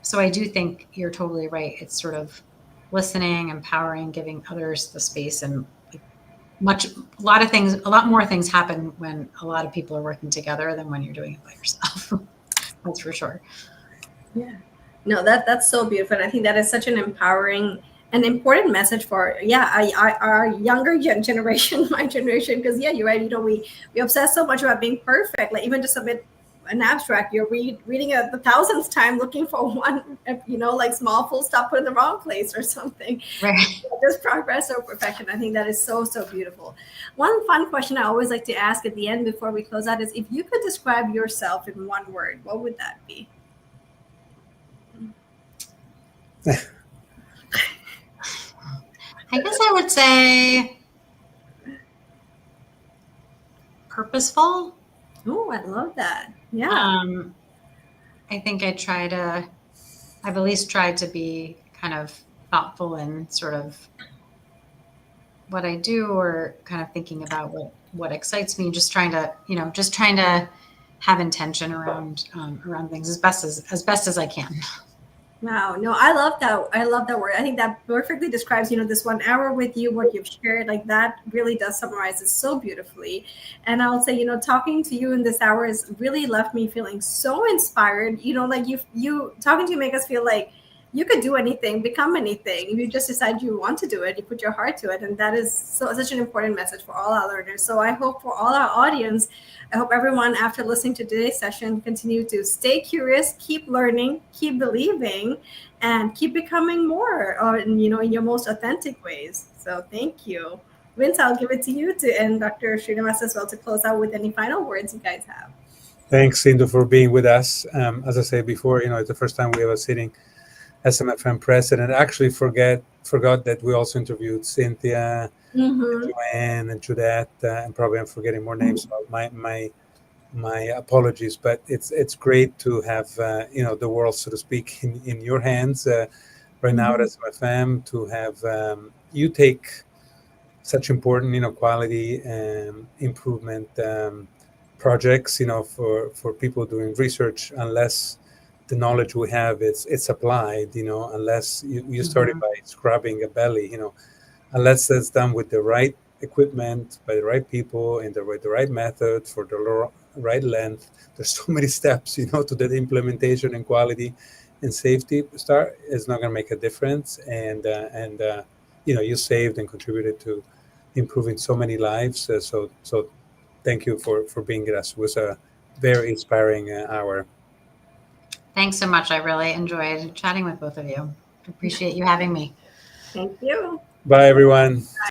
so I do think you're totally right. It's sort of listening, empowering, giving others the space, and a lot more things happen when a lot of people are working together than when you're doing it by yourself. That's for sure. Yeah. No, that's so beautiful. And I think that is such an empowering and important message for our younger generation, my generation, because you're right. We obsess so much about being perfect. Like even to submit an abstract, you're reading it the thousandth time, looking for one, like small full stop put in the wrong place or something. Right. Just progress or perfection. I think that is so, so beautiful. One fun question I always like to ask at the end before we close out is, if you could describe yourself in one word, what would that be? I guess I would say purposeful. Oh, I love that. Yeah. I think I've at least tried to be kind of thoughtful in sort of what I do, or kind of thinking about what excites me, just trying to have intention around things as best as I can. Wow. No, I love that. I love that word. I think that perfectly describes, this 1 hour with you, what you've shared. Like that really does summarize it so beautifully. And I would say, talking to you in this hour has really left me feeling so inspired. Like you talking to you make us feel like you could do anything, become anything. If you just decide you want to do it, you put your heart to it. And that is such an important message for all our learners. So I hope for all our audience, I hope everyone, after listening to today's session, continue to stay curious, keep learning, keep believing, and keep becoming more, in your most authentic ways. So thank you. Vince, I'll give it to you and Dr. Srinivas as well to close out with any final words you guys have. Thanks, Sindhu, for being with us. As I said before, it's the first time we have a sitting SMFM President. I actually forgot that we also interviewed Cynthia, Joanne, and Judette, and probably I'm forgetting more names. So my apologies, but it's great to have the world, so to speak, in your hands right now at SMFM, to have you take such important quality improvement projects for people doing research. Unless the knowledge we have it's applied, unless you started by scrubbing a belly, unless that's done with the right equipment, by the right people, and the right method for the right length. There's so many steps, to that implementation and quality and safety start is not going to make a difference. And you saved and contributed to improving so many lives. So thank you for being with us. It was a very inspiring hour. Thanks so much. I really enjoyed chatting with both of you. Appreciate you having me. Thank you. Bye, everyone.